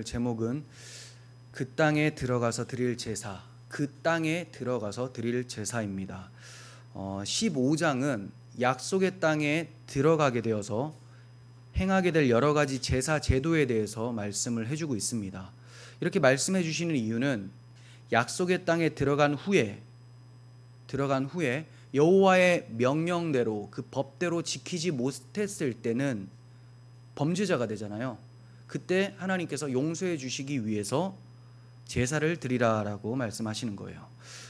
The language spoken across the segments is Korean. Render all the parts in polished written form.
제목은 그 땅에 들어가서 드릴 제사, 그 땅에 들어가서 드릴 제사입니다. 15장은 약속의 땅에 들어가게 되어서 행하게 될 여러 가지 제사 제도에 대해서 말씀을 해주고 있습니다. 이렇게 말씀해 주시는 이유는 약속의 땅에 들어간 후에 여호와의 명령대로 그 법대로 지키지 못했을 때는 범죄자가 되잖아요. 그때 하나님께서 용서해 주시기 위해서 제사를 드리라라고 말씀하시는 거예요.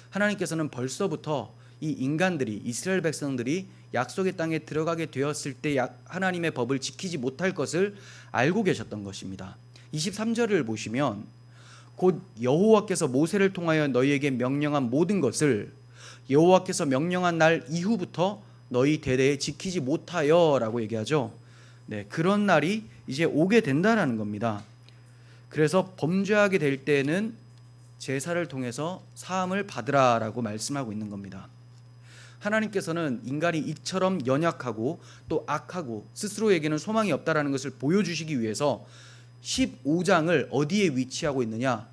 하나님께서는 벌써부터 이 인간들이, 이스라엘 백성들이 약속의 땅에 들어가게 되었을 때 하나님의 법을 지키지 못할 것을 알고 계셨던 것입니다. 23절을 보시면 곧 여호와께서 모세를 통하여 너희에게 명령한 모든 것을 여호와께서 명령한 날 이후부터 너희 대대에 지키지 못하여 라고 얘기하죠. 그런 날이 이제 오게 된다라는 겁니다. 그래서 범죄하게 될 때는 제사를 통해서 사함을 받으라라고 말씀하고 있는 겁니다. 하나님께서는 인간이 이처럼 연약하고 또 악하고 스스로에게는 소망이 없다라는 것을 보여주시기 위해서 15장을 어디에 위치하고 있느냐?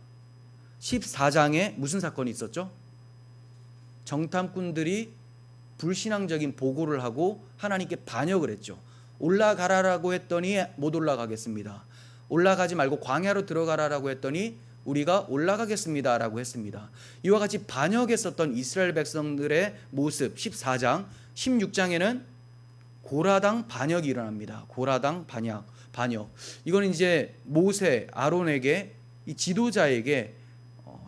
14장에 무슨 사건이 있었죠? 정탐꾼들이 불신앙적인 보고를 하고 하나님께 반역을 했죠. 올라가라라고 했더니 못 올라가겠습니다. 올라가지 말고 광야로 들어가라라고 했더니 우리가 올라가겠습니다라고 했습니다. 이와 같이 반역했었던 이스라엘 백성들의 모습 14장, 16장에는 고라당 반역이 일어납니다. 고라당 반역. 이건 이제 모세, 아론에게 이 지도자에게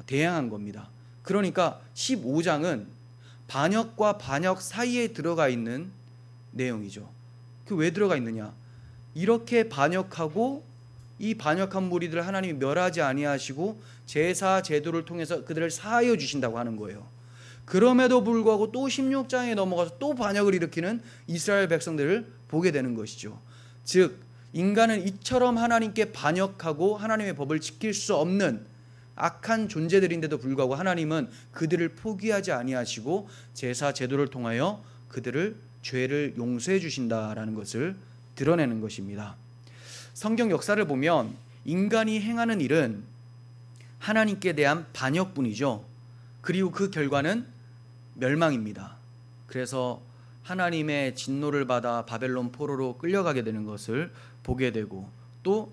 대항한 겁니다. 그러니까 15장은 반역과 반역 사이에 들어가 있는 내용이죠. 그 왜 들어가 있느냐? 이렇게 반역하고 이 반역한 무리들을 하나님이 멸하지 아니하시고 제사 제도를 통해서 그들을 사하여 주신다고 하는 거예요. 그럼에도 불구하고 또 16장에 넘어가서 또 반역을 일으키는 이스라엘 백성들을 보게 되는 것이죠. 즉 인간은 이처럼 하나님께 반역하고 하나님의 법을 지킬 수 없는 악한 존재들인데도 불구하고 하나님은 그들을 포기하지 아니하시고 제사 제도를 통하여 그들을 죄를 용서해 주신다라는 것을 드러내는 것입니다. 성경 역사를 보면 인간이 행하는 일은 하나님께 대한 반역뿐이죠. 그리고 그 결과는 멸망입니다. 그래서 하나님의 진노를 받아 바벨론 포로로 끌려가게 되는 것을 보게 되고 또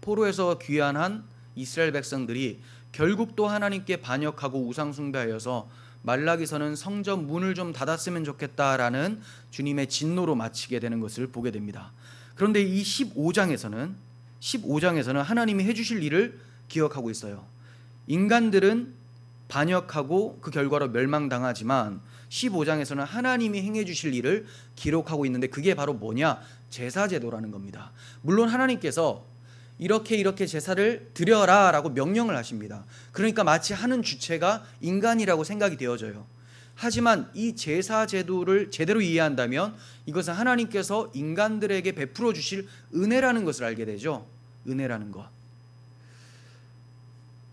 포로에서 귀환한 이스라엘 백성들이 결국 또 하나님께 반역하고 우상 숭배하여서 말라기서는 성전 문을 좀 닫았으면 좋겠다라는 주님의 진노로 마치게 되는 것을 보게 됩니다. 그런데 이 15장에서는 하나님이 해주실 일을 기억하고 있어요. 인간들은 반역하고 그 결과로 멸망당하지만 15장에서는 하나님이 행해 주실 일을 기록하고 있는데 그게 바로 뭐냐? 제사제도라는 겁니다. 물론 하나님께서 이렇게 제사를 드려라 라고 명령을 하십니다. 그러니까 마치 하는 주체가 인간이라고 생각이 되어져요. 하지만 이 제사 제도를 제대로 이해한다면 이것은 하나님께서 인간들에게 베풀어 주실 은혜라는 것을 알게 되죠. 은혜라는 것.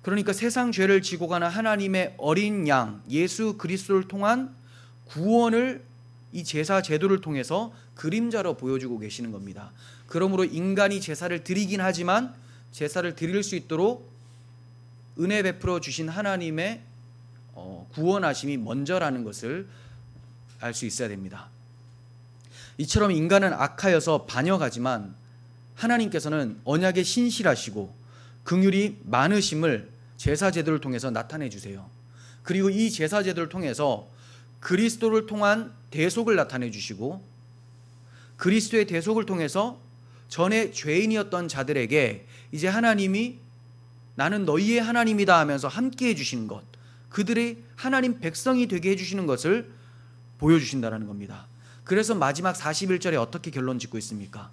그러니까 세상 죄를 지고 가는 하나님의 어린 양 예수 그리스도를 통한 구원을 이 제사 제도를 통해서 그림자로 보여주고 계시는 겁니다. 그러므로 인간이 제사를 드리긴 하지만 제사를 드릴 수 있도록 은혜 베풀어 주신 하나님의 구원하심이 먼저라는 것을 알 수 있어야 됩니다. 이처럼 인간은 악하여서 반역하지만 하나님께서는 언약에 신실하시고 긍휼이 많으심을 제사 제도를 통해서 나타내 주세요. 그리고 이 제사 제도를 통해서 그리스도를 통한 대속을 나타내 주시고 그리스도의 대속을 통해서 전에 죄인이었던 자들에게 이제 하나님이 나는 너희의 하나님이다 하면서 함께 해주시는 것, 그들이 하나님 백성이 되게 해주시는 것을 보여주신다는 겁니다. 그래서 마지막 41절에 어떻게 결론 짓고 있습니까?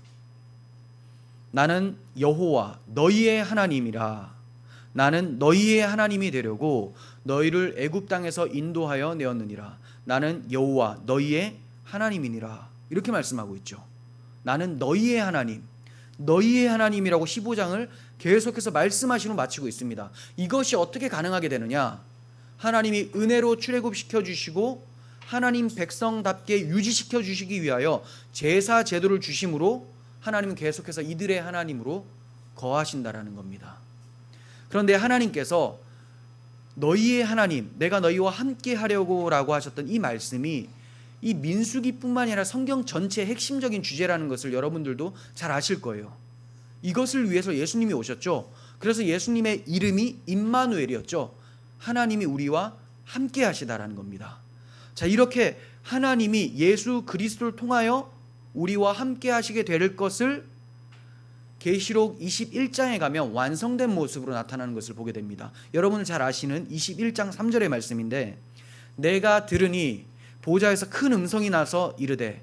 나는 여호와 너희의 하나님이라. 나는 너희의 하나님이 되려고 너희를 애굽 땅에서 인도하여 내었느니라. 나는 여호와 너희의 하나님이니라. 이렇게 말씀하고 있죠. 나는 너희의 하나님, 너희의 하나님이라고 15장을 계속해서 말씀하시고 마치고 있습니다. 이것이 어떻게 가능하게 되느냐? 하나님이 은혜로 출애굽시켜 주시고 하나님 백성답게 유지시켜 주시기 위하여 제사 제도를 주심으로 하나님은 계속해서 이들의 하나님으로 거하신다라는 겁니다. 그런데 하나님께서 너희의 하나님, 내가 너희와 함께 하려고 라고 하셨던 이 말씀이 이 민수기뿐만 아니라 성경 전체의 핵심적인 주제라는 것을 여러분들도 잘 아실 거예요. 이것을 위해서 예수님이 오셨죠. 그래서 예수님의 이름이 임마누엘이었죠. 하나님이 우리와 함께 하시다라는 겁니다. 자, 이렇게 하나님이 예수 그리스도를 통하여 우리와 함께 하시게 될 것을 계시록 21장에 가면 완성된 모습으로 나타나는 것을 보게 됩니다. 여러분은 잘 아시는 21장 3절의 말씀인데, 내가 들으니 보좌에서 큰 음성이 나서 이르되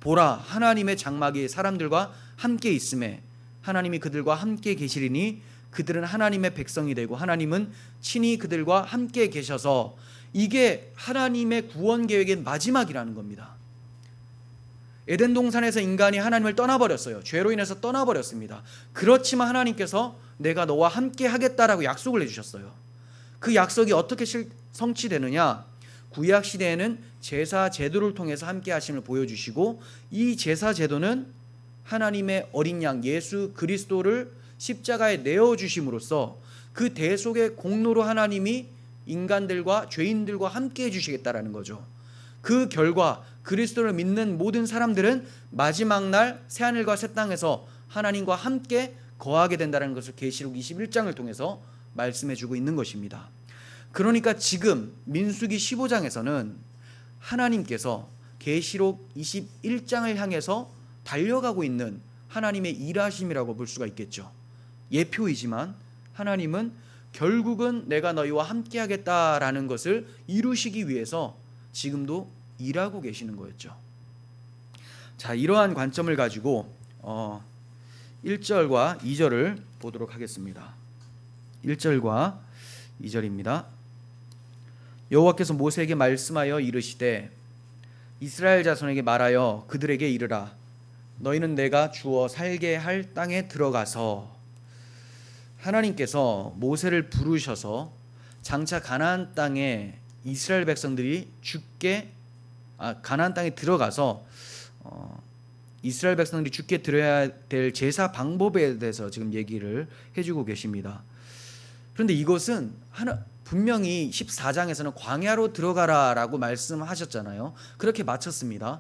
보라, 하나님의 장막이 사람들과 함께 있음에 하나님이 그들과 함께 계시리니 그들은 하나님의 백성이 되고 하나님은 친히 그들과 함께 계셔서, 이게 하나님의 구원 계획의 마지막이라는 겁니다. 에덴 동산에서 인간이 하나님을 떠나버렸어요. 죄로 인해서 떠나버렸습니다. 그렇지만 하나님께서 내가 너와 함께 하겠다라고 약속을 해주셨어요. 그 약속이 어떻게 성취되느냐? 구약 시대에는 제사 제도를 통해서 함께 하심을 보여주시고, 이 제사 제도는 하나님의 어린 양 예수 그리스도를 십자가에 내어주심으로써 그 대속의 공로로 하나님이 인간들과 죄인들과 함께 해주시겠다라는 거죠. 그 결과 그리스도를 믿는 모든 사람들은 마지막 날 새하늘과 새 땅에서 하나님과 함께 거하게 된다는 것을 계시록 21장을 통해서 말씀해주고 있는 것입니다. 그러니까 지금 민수기 15장에서는 하나님께서 계시록 21장을 향해서 달려가고 있는 하나님의 일하심이라고 볼 수가 있겠죠. 예표이지만 하나님은 결국은 내가 너희와 함께 하겠다라는 것을 이루시기 위해서 지금도 일하고 계시는 거였죠. 자, 이러한 관점을 가지고 1절과 2절을 보도록 하겠습니다. 1절과 2절입니다. 여호와께서 모세에게 말씀하여 이르시되 이스라엘 자손에게 말하여 그들에게 이르라. 너희는 내가 주어 살게 할 땅에 들어가서, 하나님께서 모세를 부르셔서 장차 가나안 땅에 이스라엘 백성들이 가나안 땅에 들어가서 이스라엘 백성들이 죽게 드려야 될 제사 방법에 대해서 지금 얘기를 해주고 계십니다. 그런데 이것은 분명히 14장에서는 광야로 들어가라라고 말씀하셨잖아요. 그렇게 마쳤습니다.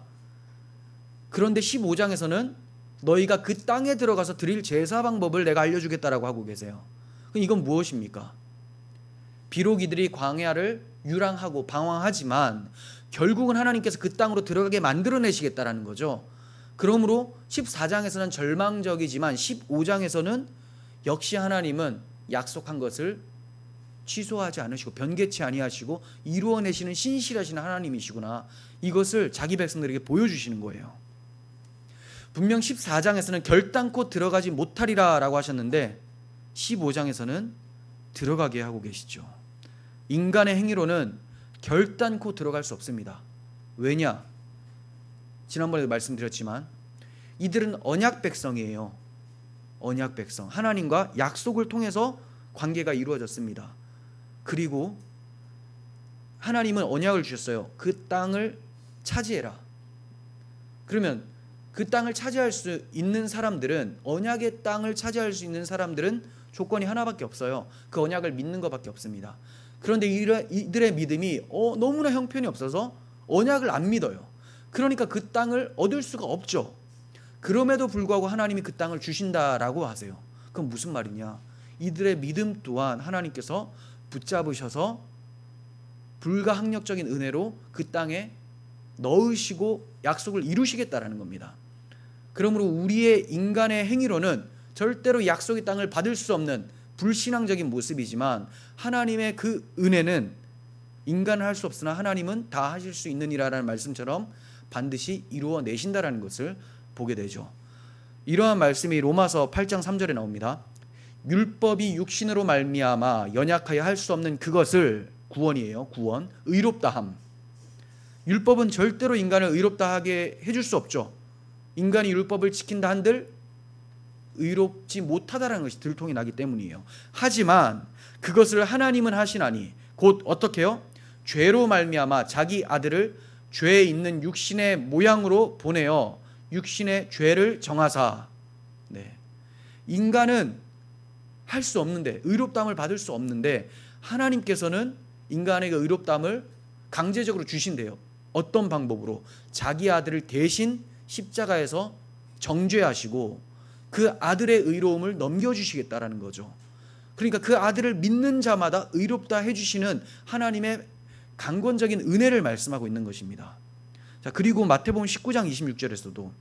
그런데 15장에서는 너희가 그 땅에 들어가서 드릴 제사 방법을 내가 알려주겠다라고 하고 계세요. 이건 무엇입니까? 비록 이들이 광야를 유랑하고 방황하지만 결국은 하나님께서 그 땅으로 들어가게 만들어내시겠다라는 거죠. 그러므로 14장에서는 절망적이지만 15장에서는 역시 하나님은 약속한 것을 취소하지 않으시고 변개치 아니하시고 이루어내시는 신실하신 하나님이시구나, 이것을 자기 백성들에게 보여주시는 거예요. 분명 14장에서는 결단코 들어가지 못하리라 라고 하셨는데 15장에서는 들어가게 하고 계시죠. 인간의 행위로는 결단코 들어갈 수 없습니다. 왜냐? 지난번에도 말씀드렸지만 이들은 언약 백성이에요. 언약 백성. 하나님과 약속을 통해서 관계가 이루어졌습니다. 그리고 하나님은 언약을 주셨어요. 그 땅을 차지해라. 그러면 그 땅을 차지할 수 있는 사람들은, 언약의 땅을 차지할 수 있는 사람들은 조건이 하나밖에 없어요. 그 언약을 믿는 것밖에 없습니다. 그런데 이들의 믿음이 너무나 형편이 없어서 언약을 안 믿어요. 그러니까 그 땅을 얻을 수가 없죠. 그럼에도 불구하고 하나님이 그 땅을 주신다라고 하세요. 그건 무슨 말이냐? 이들의 믿음 또한 하나님께서 붙잡으셔서 불가항력적인 은혜로 그 땅에 넣으시고 약속을 이루시겠다라는 겁니다. 그러므로 우리의 인간의 행위로는 절대로 약속의 땅을 받을 수 없는 불신앙적인 모습이지만, 하나님의 그 은혜는 인간은 할 수 없으나 하나님은 다 하실 수 있느니라라는 말씀처럼 반드시 이루어내신다라는 것을 보게 되죠. 이러한 말씀이 로마서 8장 3절에 나옵니다. 율법이 육신으로 말미암아 연약하여 할 수 없는 그것을, 구원이에요. 구원, 의롭다함. 율법은 절대로 인간을 의롭다 하게 해줄 수 없죠. 인간이 율법을 지킨다 한들 의롭지 못하다라는 것이 들통이 나기 때문이에요. 하지만 그것을 하나님은 하시나니 곧 어떻게 해요? 죄로 말미암아 자기 아들을 죄에 있는 육신의 모양으로 보내어 육신의 죄를 정하사. 네. 인간은 할 수 없는데, 의롭다함을 받을 수 없는데 하나님께서는 인간에게 의롭다함을 강제적으로 주신대요. 어떤 방법으로? 자기 아들을 대신 십자가에서 정죄하시고 그 아들의 의로움을 넘겨주시겠다라는 거죠. 그러니까 그 아들을 믿는 자마다 의롭다 해주시는 하나님의 강권적인 은혜를 말씀하고 있는 것입니다. 자, 그리고 마태복음 19장 26절에서도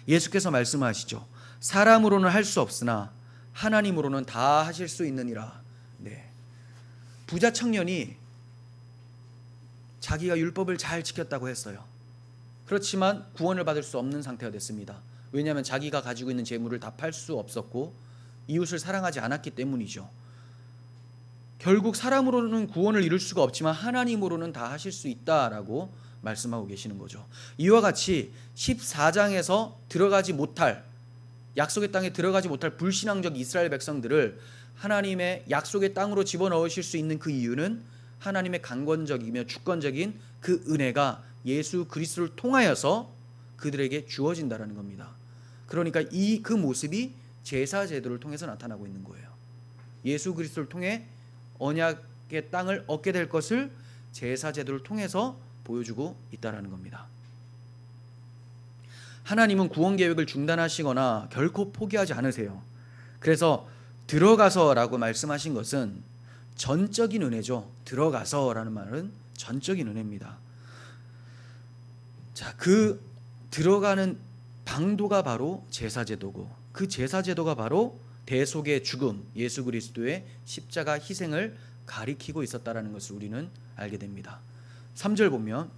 예수께서 말씀하시죠. 사람으로는 할 수 없으나 하나님으로는 다 하실 수 있느니라. 네. 부자 청년이 자기가 율법을 잘 지켰다고 했어요. 그렇지만 구원을 받을 수 없는 상태가 됐습니다. 왜냐하면 자기가 가지고 있는 재물을 다 팔 수 없었고 이웃을 사랑하지 않았기 때문이죠. 결국 사람으로는 구원을 이룰 수가 없지만 하나님으로는 다 하실 수 있다라고 말씀하고 계시는 거죠. 이와 같이 14장에서 들어가지 못할, 약속의 땅에 들어가지 못할 불신앙적 이스라엘 백성들을 하나님의 약속의 땅으로 집어넣으실 수 있는 그 이유는 하나님의 강권적이며 주권적인 그 은혜가 예수 그리스도를 통하여서 그들에게 주어진다라는 겁니다. 그러니까 그 모습이 제사 제도를 통해서 나타나고 있는 거예요. 예수 그리스도를 통해 언약의 땅을 얻게 될 것을 제사 제도를 통해서 보여주고 있다라는 겁니다. 하나님은 구원 계획을 중단하시거나 결코 포기하지 않으세요. 그래서 들어가서라고 말씀하신 것은 전적인 은혜죠. 들어가서라는 말은 전적인 은혜입니다. 자, 그 들어가는 방도가 바로 제사제도고 그 제사제도가 바로 대속의 죽음, 예수 그리스도의 십자가 희생을 가리키고 있었다라는 것을 우리는 알게 됩니다. 3절 보면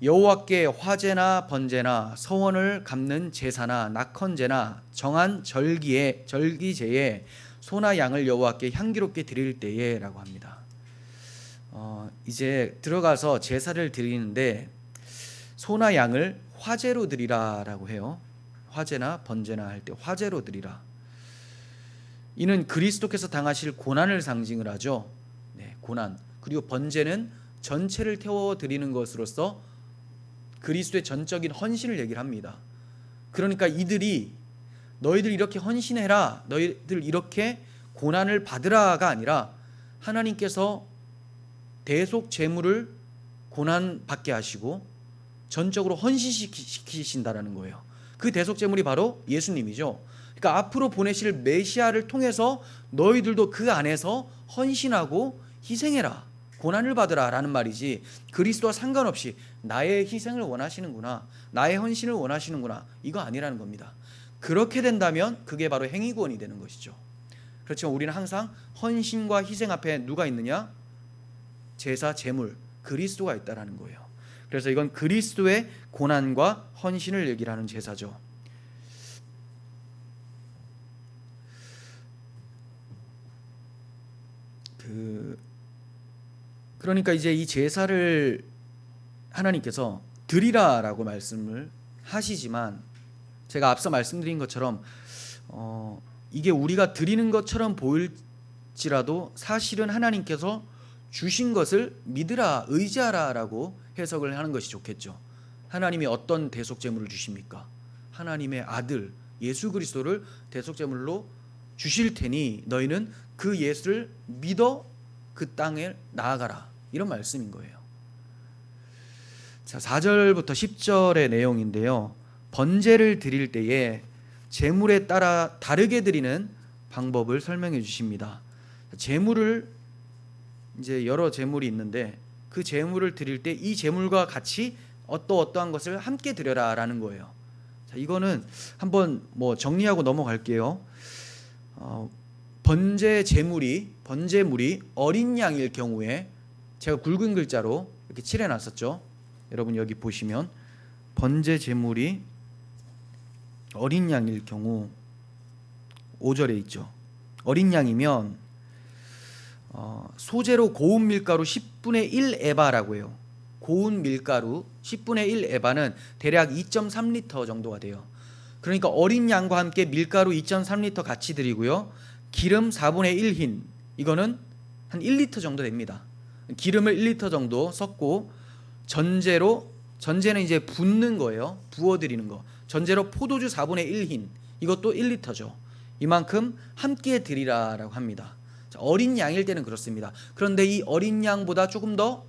여호와께 화제나 번제나 서원을 갚는 제사나 낙헌제나 정한 절기제에 소나 양을 여호와께 향기롭게 드릴 때에 라고 합니다. 이제 들어가서 제사를 드리는데 소나 양을 화제로 드리라 라고 해요. 화제나 번제나 할 때 화제로 드리라. 이는 그리스도께서 당하실 고난을 상징을 하죠. 네, 고난. 그리고 번제는 전체를 태워 드리는 것으로서 그리스도의 전적인 헌신을 얘기를 합니다. 그러니까 너희들 이렇게 헌신해라, 너희들 이렇게 고난을 받으라가 아니라 하나님께서 대속 제물을 고난받게 하시고 전적으로 헌신시키신다라는 거예요. 그 대속 제물이 바로 예수님이죠. 그러니까 앞으로 보내실 메시아를 통해서 너희들도 그 안에서 헌신하고 희생해라, 고난을 받으라 라는 말이지, 그리스도와 상관없이 나의 희생을 원하시는구나, 나의 헌신을 원하시는구나, 이거 아니라는 겁니다. 그렇게 된다면 그게 바로 행위구원이 되는 것이죠. 그렇지만 우리는 항상 헌신과 희생 앞에 누가 있느냐? 제사, 제물, 그리스도가 있다라는 거예요. 그래서 이건 그리스도의 고난과 헌신을 얘기를 하는 제사죠. 그러니까 이제 이 제사를 하나님께서 드리라라고 말씀을 하시지만 제가 앞서 말씀드린 것처럼 이게 우리가 드리는 것처럼 보일지라도 사실은 하나님께서 주신 것을 믿으라, 의지하라라고 해석을 하는 것이 좋겠죠. 하나님이 어떤 대속제물을 주십니까? 하나님의 아들 예수 그리스도를 대속제물로 주실 테니 너희는 그 예수를 믿어 그 땅에 나아가라, 이런 말씀인 거예요. 자, 4절부터 10절의 내용인데요. 번제를 드릴 때에 제물에 따라 다르게 드리는 방법을 설명해 주십니다. 제물을 이제 여러 제물이 있는데 그 제물을 드릴 때 이 제물과 같이 어떠한 것을 함께 드려라라는 거예요. 자, 이거는 한번 정리하고 넘어갈게요. 번제물이 어린 양일 경우에 제가 굵은 글자로 이렇게 칠해 놨었죠. 여러분 여기 보시면 번제제물이 어린 양일 경우 5절에 있죠. 어린 양이면 소재로 고운 밀가루 10분의 1 에바라고 해요. 고운 밀가루 10분의 1 에바는 대략 2.3리터 정도가 돼요. 그러니까 어린 양과 함께 밀가루 2.3리터 같이 드리고요. 기름 4분의 1흰, 이거는 한 1리터 정도 됩니다. 기름을 1리터 정도 섞고 전제는 이제 붓는 거예요. 부어드리는 거. 전제로 포도주 4분의 1흰, 이것도 1리터죠. 이만큼 함께 드리라라고 합니다. 자, 어린 양일 때는 그렇습니다. 그런데 이 어린 양보다 조금 더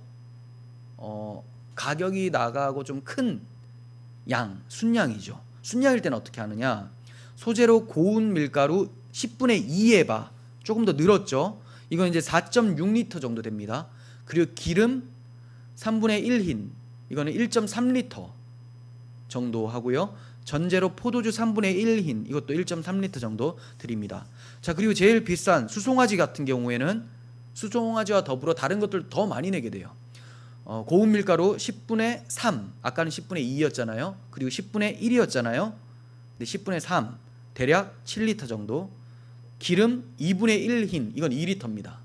가격이 나가고 좀 큰 양, 순양이죠. 순양일 때는 어떻게 하느냐? 소재로 고운 밀가루 10분의 2의 바, 조금 더 늘었죠. 이건 이제 4.6리터 정도 됩니다. 그리고 기름 3분의 1흰, 이거는 1.3리터 정도 하고요. 전제로 포도주 3분의 1흰, 이것도 1.3리터 정도 드립니다. 자, 그리고 제일 비싼 수송아지 같은 경우에는 수송아지와 더불어 다른 것들 더 많이 내게 돼요. 고운 밀가루 10분의 3, 아까는 10분의 2였잖아요. 그리고 10분의 1이었잖아요. 근데 10분의 3, 대략 7리터 정도. 기름 2분의 1흰, 이건 2리터입니다.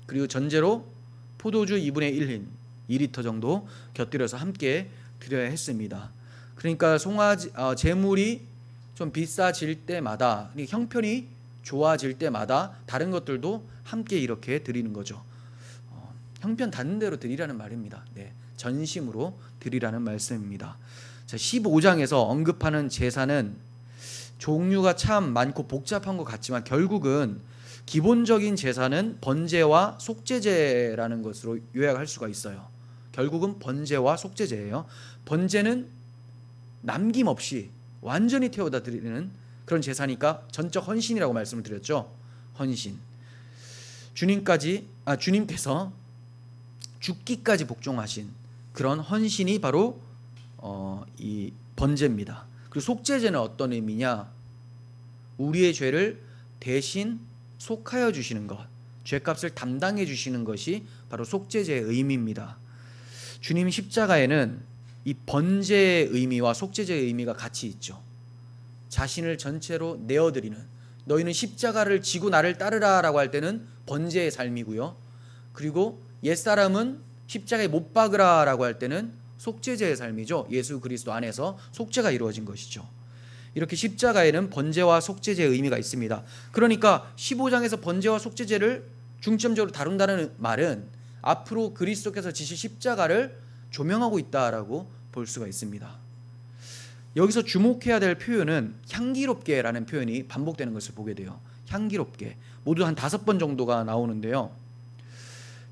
그리고 전제로 포도주 2분의 1흰, 2리터 정도 곁들여서 함께 드려야 했습니다. 그러니까 재물이 좀 비싸질 때마다, 형편이 좋아질 때마다 다른 것들도 함께 이렇게 드리는 거죠. 형편 닿는 대로 드리라는 말입니다. 네, 전심으로 드리라는 말씀입니다. 자, 15장에서 언급하는 제사는 종류가 참 많고 복잡한 것 같지만 결국은 기본적인 제사는 번제와 속죄제라는 것으로 요약할 수가 있어요. 결국은 번제와 속죄제예요. 번제는 남김없이 완전히 태워다 드리는 그런 제사니까 전적 헌신이라고 말씀을 드렸죠. 헌신. 주님께서 죽기까지 복종하신 그런 헌신이 바로 이 번제입니다. 그리고 속죄제는 어떤 의미냐? 우리의 죄를 대신 속하여 주시는 것, 죄값을 담당해 주시는 것이 바로 속죄제의 의미입니다. 주님 십자가에는 이 번제의 의미와 속죄제의 의미가 같이 있죠. 자신을 전체로 내어드리는, 너희는 십자가를 지고 나를 따르라 라고 할 때는 번제의 삶이고요. 그리고 옛사람은 십자가에 못 박으라 라고 할 때는 속죄제의 삶이죠. 예수 그리스도 안에서 속죄가 이루어진 것이죠. 이렇게 십자가에는 번제와 속죄제의 의미가 있습니다. 그러니까 15장에서 번제와 속죄제를 중점적으로 다룬다는 말은 앞으로 그리스도께서 지실 십자가를 조명하고 있다라고 볼 수가 있습니다. 여기서 주목해야 될 표현은 향기롭게라는 표현이 반복되는 것을 보게 돼요. 향기롭게. 모두 한 5번 정도가 나오는데요.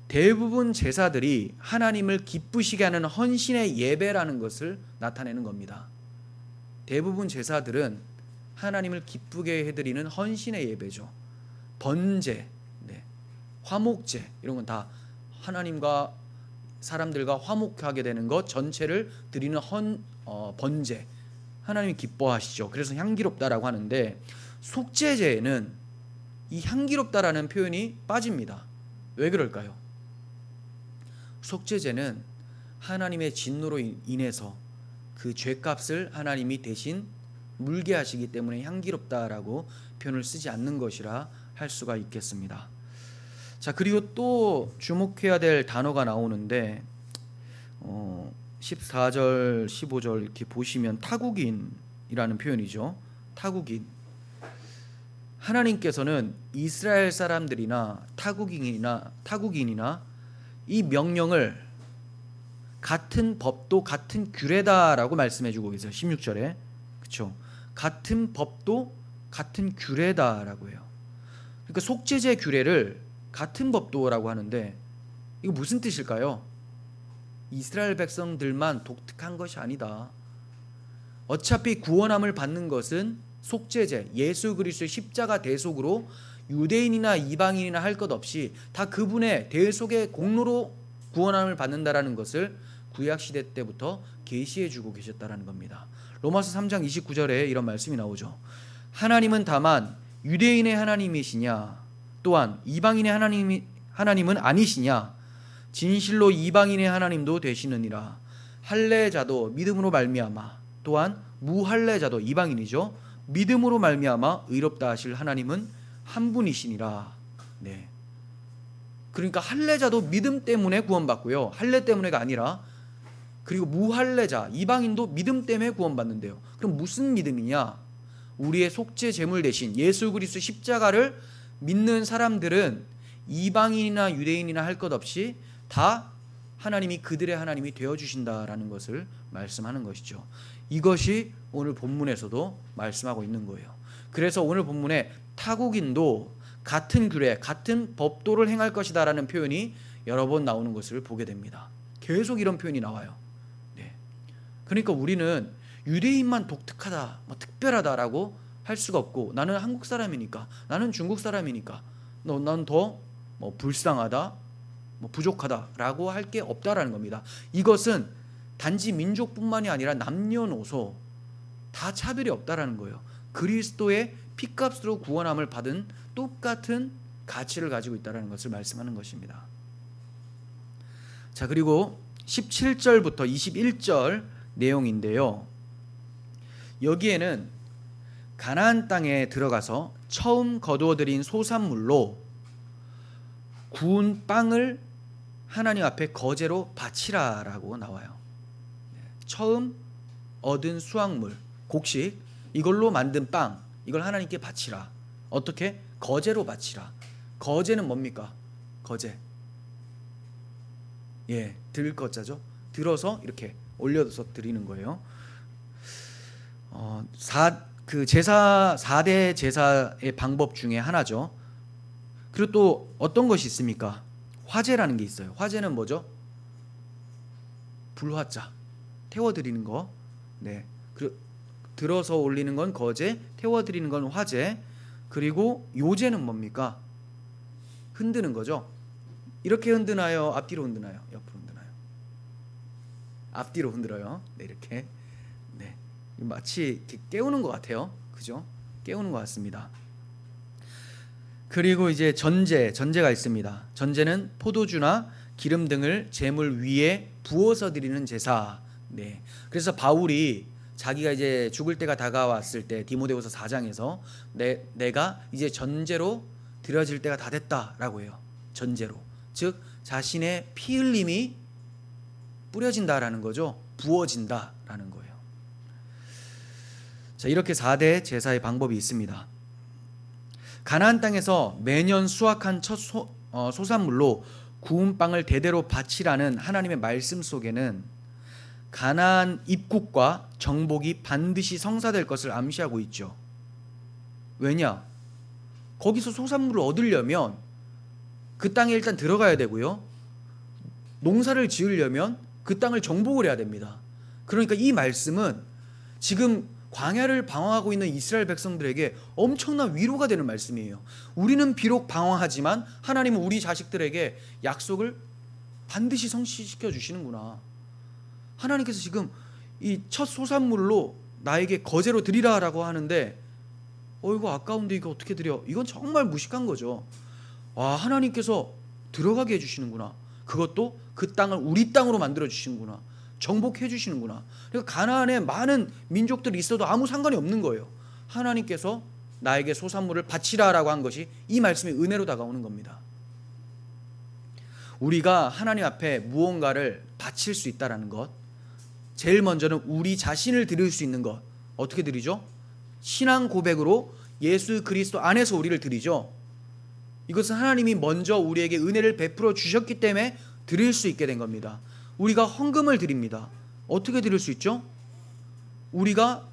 대부분 제사들이 하나님을 기쁘시게 하는 헌신의 예배라는 것을 나타내는 겁니다. 대부분 제사들은 하나님을 기쁘게 해드리는 헌신의 예배죠. 번제, 화목제, 이런 건 다 하나님과 사람들과 화목하게 되는 것 전체를 드리는 번제, 하나님이 기뻐하시죠. 그래서 향기롭다라고 하는데, 속죄제에는 이 향기롭다라는 표현이 빠집니다. 왜 그럴까요? 속죄제는 하나님의 진노로 인해서 그 죄값을 하나님이 대신 물게 하시기 때문에 향기롭다라고 표현을 쓰지 않는 것이라 할 수가 있겠습니다. 자, 그리고 또 주목해야 될 단어가 나오는데 14절, 15절 이렇게 보시면 타국인이라는 표현이죠. 타국인. 하나님께서는 이스라엘 사람들이나 타국인이나 이 명령을 같은 법도 같은 규례다라고 말씀해주고 계세요. 16절에. 그렇죠? 같은 법도 같은 규례다라고 해요. 그러니까 속죄제 규례를 같은 법도라고 하는데 이거 무슨 뜻일까요? 이스라엘 백성들만 독특한 것이 아니다. 어차피 구원함을 받는 것은 속죄제, 예수 그리스도의 십자가 대속으로 유대인이나 이방인이나 할 것 없이 다 그분의 대속의 공로로 구원함을 받는다라는 것을 구약시대 때부터 계시해 주고 계셨다라는 겁니다. 로마서 3장 29절에 이런 말씀이 나오죠. 하나님은 다만 유대인의 하나님이시냐, 또한 이방인의 하나님은 아니시냐, 진실로 이방인의 하나님도 되시느니라. 할례자도 믿음으로 말미암아, 또한 무할례자도, 이방인이죠, 믿음으로 말미암아 의롭다 하실 하나님은 한 분이시니라. 네. 그러니까 할례자도 믿음 때문에 구원받고요, 할례 때문에가 아니라. 그리고 무할례자, 이방인도 믿음 때문에 구원받는데요. 그럼 무슨 믿음이냐? 우리의 속죄 제물 대신 예수 그리스도 십자가를 믿는 사람들은 이방인이나 유대인이나 할 것 없이 다 하나님이 그들의 하나님이 되어주신다라는 것을 말씀하는 것이죠. 이것이 오늘 본문에서도 말씀하고 있는 거예요. 그래서 오늘 본문에 타국인도 같은 규례, 같은 법도를 행할 것이다 라는 표현이 여러 번 나오는 것을 보게 됩니다. 계속 이런 표현이 나와요. 네. 그러니까 우리는 유대인만 독특하다, 특별하다라고 할 수가 없고, 나는 한국 사람이니까, 나는 중국 사람이니까, 난 더 불쌍하다, 부족하다라고 할 게 없다라는 겁니다. 이것은 단지 민족뿐만이 아니라 남녀노소 다 차별이 없다라는 거예요. 그리스도의 피값으로 구원함을 받은 똑같은 가치를 가지고 있다는 것을 말씀하는 것입니다. 자, 그리고 17절부터 21절 내용인데요. 여기에는 가나안 땅에 들어가서 처음 거두어들인 소산물로 구운 빵을 하나님 앞에 거제로 바치라라고 나와요. 처음 얻은 수확물, 곡식, 이걸로 만든 빵, 이걸 하나님께 바치라. 어떻게? 거제로 바치라. 거제는 뭡니까? 거제. 들 거자죠. 들어서 이렇게 올려서 드리는 거예요. 제사 4대 제사의 방법 중에 하나죠. 그리고 또 어떤 것이 있습니까? 화제라는 게 있어요. 화제는 뭐죠? 불화자. 태워드리는 거. 네. 들어서 올리는 건 거제, 태워드리는 건 화제. 그리고 요제는 뭡니까? 흔드는 거죠. 이렇게 흔드나요? 앞뒤로 흔드나요? 옆으로 흔드나요? 앞뒤로 흔들어요. 네, 이렇게. 네. 마치 이렇게 깨우는 것 같아요. 그죠? 깨우는 것 같습니다. 그리고 이제 전제가 있습니다. 전제는 포도주나 기름 등을 제물 위에 부어서 드리는 제사. 네. 그래서 바울이 자기가 이제 죽을 때가 다가왔을 때 디모데후서 4장에서 내가 이제 전제로 드려질 때가 다 됐다라고 해요. 전제로. 즉 자신의 피 흘림이 뿌려진다라는 거죠. 부어진다라는 거예요. 자, 이렇게 4대 제사의 방법이 있습니다. 가나안 땅에서 매년 수확한 첫 소산물로 구운 빵을 대대로 바치라는 하나님의 말씀 속에는 가나안 입국과 정복이 반드시 성사될 것을 암시하고 있죠. 왜냐? 거기서 소산물을 얻으려면 그 땅에 일단 들어가야 되고요. 농사를 지으려면 그 땅을 정복을 해야 됩니다. 그러니까 이 말씀은 지금 광야를 방황하고 있는 이스라엘 백성들에게 엄청난 위로가 되는 말씀이에요. 우리는 비록 방황하지만 하나님은 우리 자식들에게 약속을 반드시 성취시켜 주시는구나. 하나님께서 지금 이 첫 소산물로 나에게 거제로 드리라라고 하는데 이거 아까운데 이거 어떻게 드려? 이건 정말 무식한 거죠. 와, 하나님께서 들어가게 해주시는구나. 그것도 그 땅을 우리 땅으로 만들어 주시는구나. 정복해 주시는구나. 그러니까 가나안에 많은 민족들이 있어도 아무 상관이 없는 거예요. 하나님께서 나에게 소산물을 바치라라고 한 것이 이 말씀이 은혜로 다가오는 겁니다. 우리가 하나님 앞에 무언가를 바칠 수 있다는 것, 제일 먼저는 우리 자신을 드릴 수 있는 것. 어떻게 드리죠? 신앙 고백으로 예수 그리스도 안에서 우리를 드리죠. 이것은 하나님이 먼저 우리에게 은혜를 베풀어 주셨기 때문에 드릴 수 있게 된 겁니다. 우리가 헌금을 드립니다. 어떻게 드릴 수 있죠? 우리가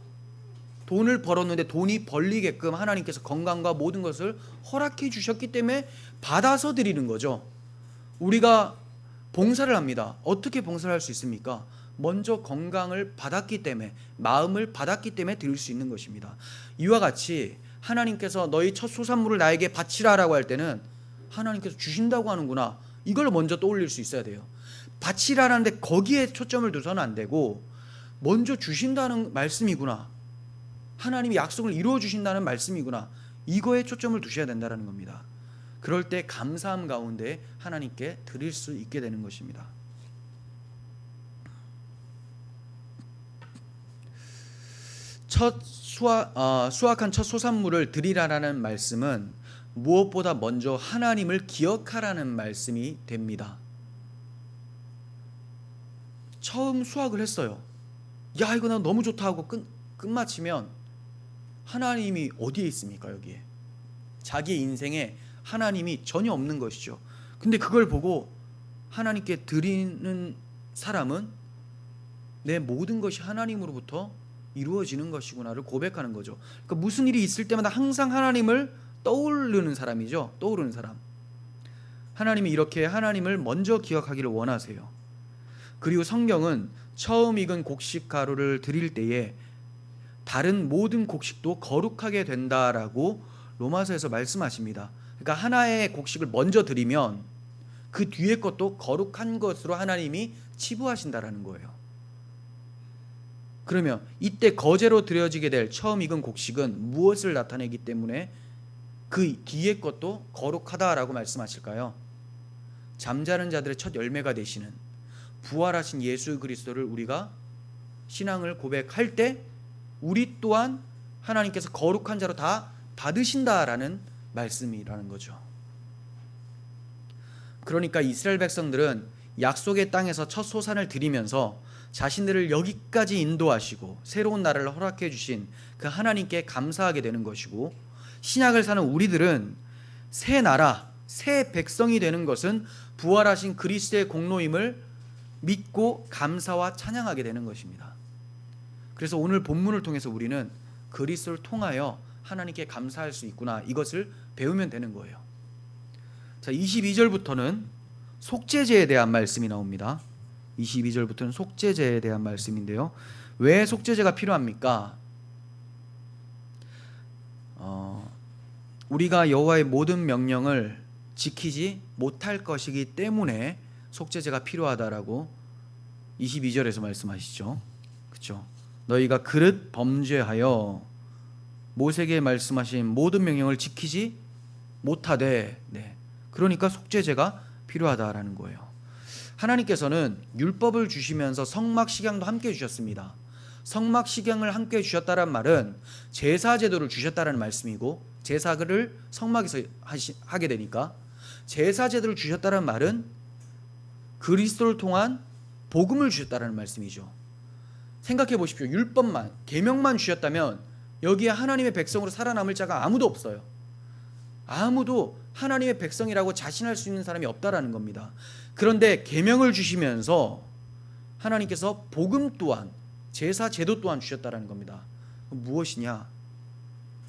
돈을 벌었는데 돈이 벌리게끔 하나님께서 건강과 모든 것을 허락해 주셨기 때문에 받아서 드리는 거죠. 우리가 봉사를 합니다. 어떻게 봉사를 할 수 있습니까? 먼저 건강을 받았기 때문에, 마음을 받았기 때문에 드릴 수 있는 것입니다. 이와 같이 하나님께서 너희 첫 소산물을 나에게 바치라라고 할 때는 하나님께서 주신다고 하는구나, 이걸 먼저 떠올릴 수 있어야 돼요. 바치라라는데 거기에 초점을 둬서는 안 되고 먼저 주신다는 말씀이구나, 하나님이 약속을 이루어 주신다는 말씀이구나, 이거에 초점을 두셔야 된다는 겁니다. 그럴 때 감사함 가운데 하나님께 드릴 수 있게 되는 것입니다. 수확한 첫 소산물을 드리라라는 말씀은 무엇보다 먼저 하나님을 기억하라는 말씀이 됩니다. 처음 수확을 했어요. 야, 이거 나 너무 좋다 하고 끝마치면 하나님이 어디에 있습니까? 여기에 자기 인생에 하나님이 전혀 없는 것이죠. 근데 그걸 보고 하나님께 드리는 사람은 내 모든 것이 하나님으로부터 이루어지는 것이구나를 고백하는 거죠. 그러니까 무슨 일이 있을 때마다 항상 하나님을 떠오르는 사람이죠. 떠오르는 사람. 하나님이 이렇게 하나님을 먼저 기억하기를 원하세요. 그리고 성경은 처음 익은 곡식 가루를 드릴 때에 다른 모든 곡식도 거룩하게 된다라고 로마서에서 말씀하십니다. 그러니까 하나의 곡식을 먼저 드리면 그 뒤에 것도 거룩한 것으로 하나님이 치부하신다라는 거예요. 그러면 이때 거제로 드려지게 될 처음 익은 곡식은 무엇을 나타내기 때문에 그 뒤에 것도 거룩하다라고 말씀하실까요? 잠자는 자들의 첫 열매가 되시는 부활하신 예수 그리스도를 우리가 신앙을 고백할 때 우리 또한 하나님께서 거룩한 자로 다 받으신다라는 말씀이라는 거죠. 그러니까 이스라엘 백성들은 약속의 땅에서 첫 소산을 드리면서 자신들을 여기까지 인도하시고 새로운 나라를 허락해 주신 그 하나님께 감사하게 되는 것이고, 신약을 사는 우리들은 새 나라, 새 백성이 되는 것은 부활하신 그리스도의 공로임을 믿고 감사와 찬양하게 되는 것입니다. 그래서 오늘 본문을 통해서 우리는 그리스도를 통하여 하나님께 감사할 수 있구나, 이것을 배우면 되는 거예요. 자, 22절부터는 속죄제에 대한 말씀이 나옵니다. 22절부터는 속죄제에 대한 말씀인데요. 왜 속죄제가 필요합니까? 우리가 여호와의 모든 명령을 지키지 못할 것이기 때문에 속죄제가 필요하다라고 22절에서 말씀하시죠. 그렇죠? 너희가 그릇 범죄하여 모세에게 말씀하신 모든 명령을 지키지 못하되, 그러니까 속죄제가 필요하다라는 거예요. 하나님께서는 율법을 주시면서 성막식양도 함께 주셨습니다. 성막식양을 함께 주셨다는 말은 제사제도를 주셨다는 말씀이고, 제사를 성막에서 하게 되니까 제사제도를 주셨다는 말은 그리스도를 통한 복음을 주셨다는 말씀이죠. 생각해 보십시오. 율법만, 계명만 주셨다면 여기에 하나님의 백성으로 살아남을 자가 아무도 없어요. 아무도 하나님의 백성이라고 자신할 수 있는 사람이 없다라는 겁니다. 그런데 계명을 주시면서 하나님께서 복음 또한, 제사 제도 또한 주셨다라는 겁니다. 무엇이냐?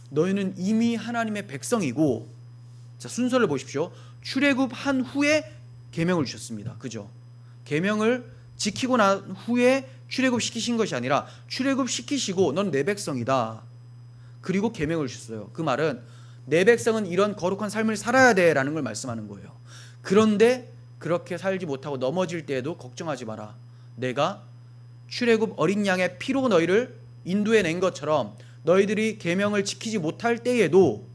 너희는 이미 하나님의 백성이고, 자, 순서를 보십시오. 출애굽한 후에 계명을 주셨습니다. 그죠? 계명을 지키고 난 후에 출애굽시키신 것이 아니라 출애굽시키시고 넌 내 백성이다, 그리고 계명을 주셨어요. 그 말은 내 백성은 이런 거룩한 삶을 살아야 돼 라는 걸 말씀하는 거예요. 그런데 그렇게 살지 못하고 넘어질 때에도 걱정하지 마라. 내가 출애굽 어린 양의 피로 너희를 인도해낸 것처럼 너희들이 계명을 지키지 못할 때에도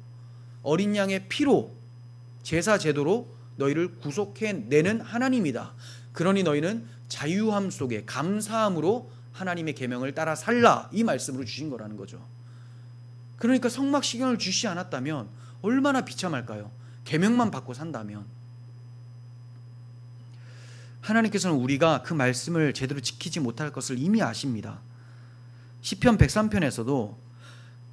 어린 양의 피로, 제사 제도로 너희를 구속해내는 하나님이다. 그러니 너희는 자유함 속에 감사함으로 하나님의 계명을 따라 살라, 이 말씀으로 주신 거라는 거죠. 그러니까 성막식양을 주시지 않았다면 얼마나 비참할까요? 계명만 받고 산다면. 하나님께서는 우리가 그 말씀을 제대로 지키지 못할 것을 이미 아십니다. 시편 103편에서도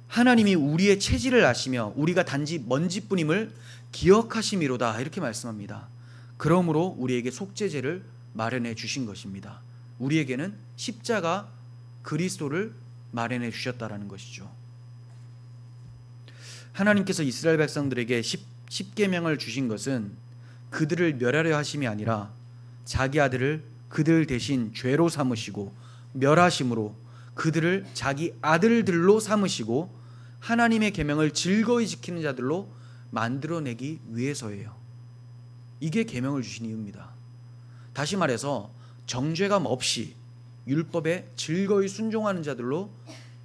하나님이 우리의 체질을 아시며 우리가 단지 먼지뿐임을 기억하심이로다, 이렇게 말씀합니다. 그러므로 우리에게 속죄제를 마련해 주신 것입니다. 우리에게는 십자가 그리스도를 마련해 주셨다라는 것이죠. 하나님께서 이스라엘 백성들에게 십계명을 주신 것은 그들을 멸하려 하심이 아니라 자기 아들을 그들 대신 죄로 삼으시고 멸하심으로 그들을 자기 아들들로 삼으시고 하나님의 계명을 즐거이 지키는 자들로 만들어내기 위해서예요. 이게 계명을 주신 이유입니다. 다시 말해서 정죄감 없이 율법에 즐거이 순종하는 자들로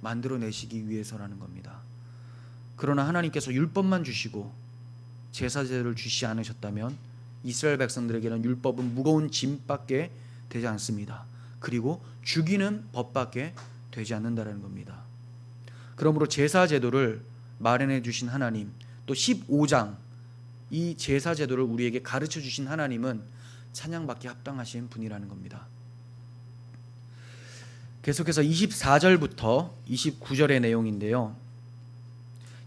만들어내시기 위해서라는 겁니다. 그러나 하나님께서 율법만 주시고 제사제를 주시지 않으셨다면 이스라엘 백성들에게는 율법은 무거운 짐밖에 되지 않습니다. 그리고 죽이는 법밖에 되지 않는다는 겁니다. 그러므로 제사제도를 마련해 주신 하나님, 또 15장 이 제사제도를 우리에게 가르쳐 주신 하나님은 찬양받기 합당하신 분이라는 겁니다. 계속해서 24절부터 29절의 내용인데요.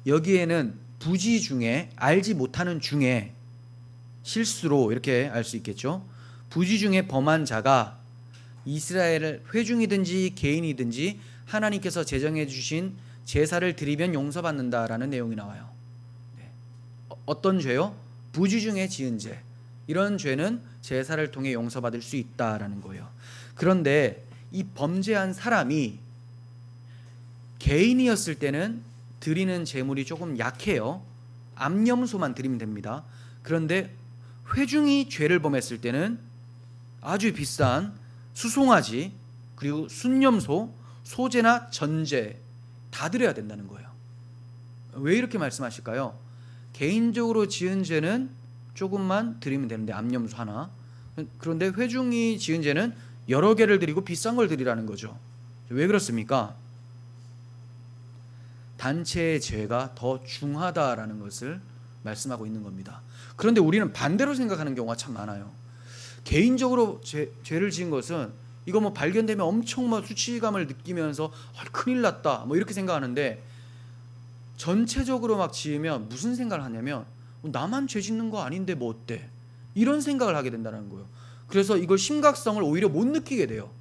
여기에는 부지 중에, 알지 못하는 중에, 실수로 이렇게 알 수 있겠죠. 부지 중에 범한 자가 이스라엘을 회중이든지 개인이든지 하나님께서 제정해 주신 제사를 드리면 용서받는다라는 내용이 나와요. 네. 어떤 죄요? 부지 중에 지은 죄. 이런 죄는 제사를 통해 용서받을 수 있다라는 거예요. 그런데 이 범죄한 사람이 개인이었을 때는 드리는 제물이 조금 약해요. 암염소만 드리면 됩니다. 그런데 회중이 죄를 범했을 때는 아주 비싼 수송아지, 그리고 순염소, 소제나 전제 다 드려야 된다는 거예요. 왜 이렇게 말씀하실까요? 개인적으로 지은 죄는 조금만 드리면 되는데, 암염소 하나. 그런데 회중이 지은 죄는 여러 개를 드리고 비싼 걸 드리라는 거죠. 왜 그렇습니까? 단체의 죄가 더 중하다라는 것을 말씀하고 있는 겁니다. 그런데 우리는 반대로 생각하는 경우가 참 많아요. 개인적으로 죄를 지은 것은 이거 뭐 발견되면 엄청 막 수치감을 느끼면서 큰일 났다 뭐 이렇게 생각하는데, 전체적으로 막 지으면 무슨 생각을 하냐면 나만 죄 짓는 거 아닌데 뭐 어때? 이런 생각을 하게 된다는 거예요. 그래서 이걸 심각성을 오히려 못 느끼게 돼요.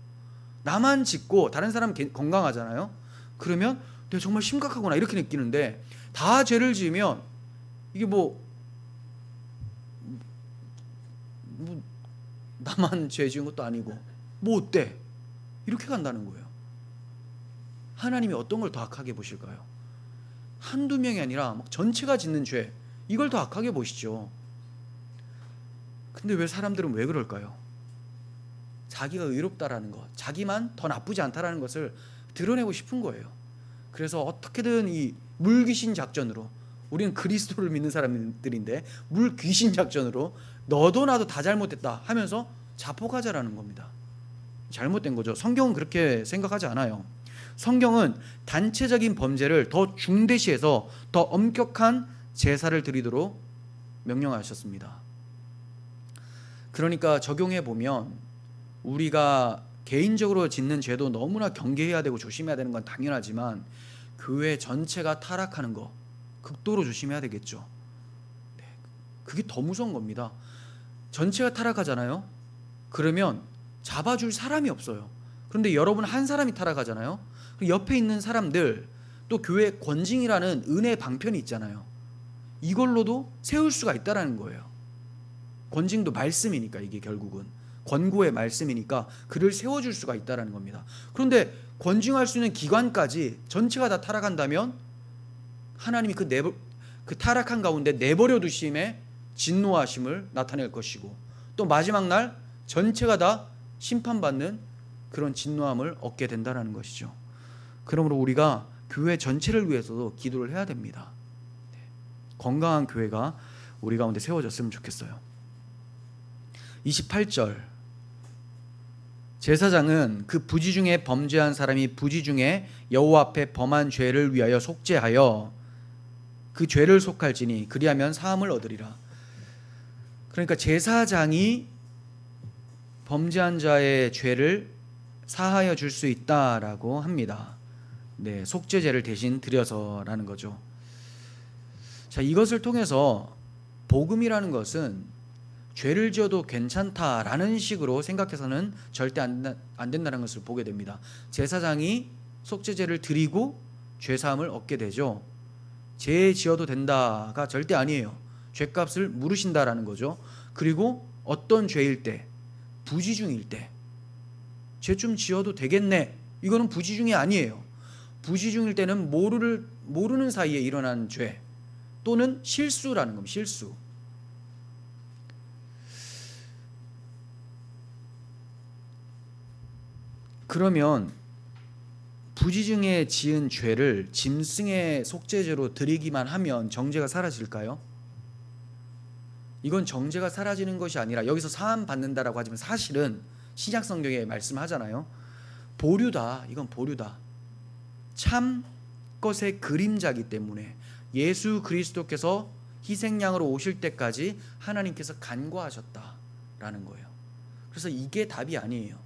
나만 짓고 다른 사람 건강하잖아요. 그러면 내가 정말 심각하구나 이렇게 느끼는데, 다 죄를 지으면 이게 뭐 나만 죄 지은 것도 아니고 뭐 어때? 이렇게 간다는 거예요. 하나님이 어떤 걸 더 악하게 보실까요? 한두 명이 아니라 막 전체가 짓는 죄, 이걸 더 악하게 보시죠. 근데 왜 사람들은 왜 그럴까요? 자기가 의롭다라는 것, 자기만 더 나쁘지 않다라는 것을 드러내고 싶은 거예요. 그래서 어떻게든 이 물귀신 작전으로, 우리는 그리스도를 믿는 사람들인데 물귀신 작전으로 너도 나도 다 잘못했다 하면서 자폭하자라는 겁니다. 잘못된 거죠. 성경은 그렇게 생각하지 않아요. 성경은 단체적인 범죄를 더 중대시해서 더 엄격한 제사를 드리도록 명령하셨습니다. 그러니까 적용해 보면 우리가 개인적으로 짓는 죄도 너무나 경계해야 되고 조심해야 되는 건 당연하지만, 교회 전체가 타락하는 거 극도로 조심해야 되겠죠. 네, 그게 더 무서운 겁니다. 전체가 타락하잖아요. 그러면 잡아줄 사람이 없어요. 그런데 여러분 한 사람이 타락하잖아요. 옆에 있는 사람들, 또 교회 권징이라는 은혜 방편이 있잖아요. 이걸로도 세울 수가 있다라는 거예요. 권징도 말씀이니까, 이게 결국은 권고의 말씀이니까 그를 세워줄 수가 있다라는 겁니다. 그런데 권징할 수 있는 기관까지 전체가 다 타락한다면 하나님이 그 타락한 가운데 내버려 두심에 진노하심을 나타낼 것이고, 또 마지막 날 전체가 다 심판받는 그런 진노함을 얻게 된다는 것이죠. 그러므로 우리가 교회 전체를 위해서도 기도를 해야 됩니다. 건강한 교회가 우리 가운데 세워졌으면 좋겠어요. 28절, 제사장은 그 부지 중에 범죄한 사람이 부지 중에 여호와 앞에 범한 죄를 위하여 속죄하여 그 죄를 속할지니 그리하면 사함을 얻으리라. 그러니까 제사장이 범죄한 자의 죄를 사하여 줄 수 있다라고 합니다. 네, 속죄제를 대신 드려서라는 거죠. 자, 이것을 통해서 복음이라는 것은 죄를 지어도 괜찮다라는 식으로 생각해서는 절대 안 된다는 것을 보게 됩니다. 제사장이 속죄제를 드리고 죄사함을 얻게 되죠. 죄 지어도 된다가 절대 아니에요. 죄값을 물으신다라는 거죠. 그리고 어떤 죄일 때, 부지중일 때, 죄 좀 지어도 되겠네, 이거는 부지중이 아니에요. 부지중일 때는 모르는 사이에 일어난 죄 또는 실수라는 겁니다. 실수. 그러면 부지중에 지은 죄를 짐승의 속죄제로 드리기만 하면 정죄가 사라질까요? 이건 정죄가 사라지는 것이 아니라, 여기서 사함 받는다라고 하지만 사실은 신약 성경에 말씀하잖아요. 보류다. 이건 보류다. 참 것의 그림자이기 때문에 예수 그리스도께서 희생양으로 오실 때까지 하나님께서 간과하셨다라는 거예요. 그래서 이게 답이 아니에요.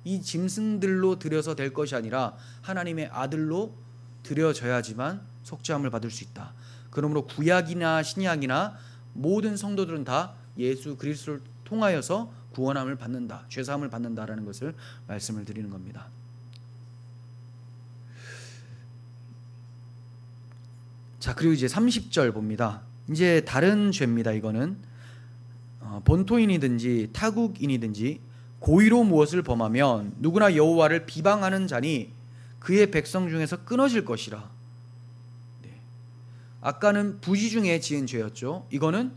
이 짐승들로 드려서 될 것이 아니라 하나님의 아들로 드려져야지만 속죄함을 받을 수 있다. 그러므로 구약이나 신약이나 모든 성도들은 다 예수 그리스도를 통하여서 구원함을 받는다, 죄사함을 받는다라는 것을 말씀을 드리는 겁니다. 자, 그리고 이제 30절 봅니다. 이제 다른 죄입니다. 이거는 본토인이든지 타국인이든지 고의로 무엇을 범하면 누구나 여호와를 비방하는 자니 그의 백성 중에서 끊어질 것이라. 네. 아까는 부지 중에 지은 죄였죠. 이거는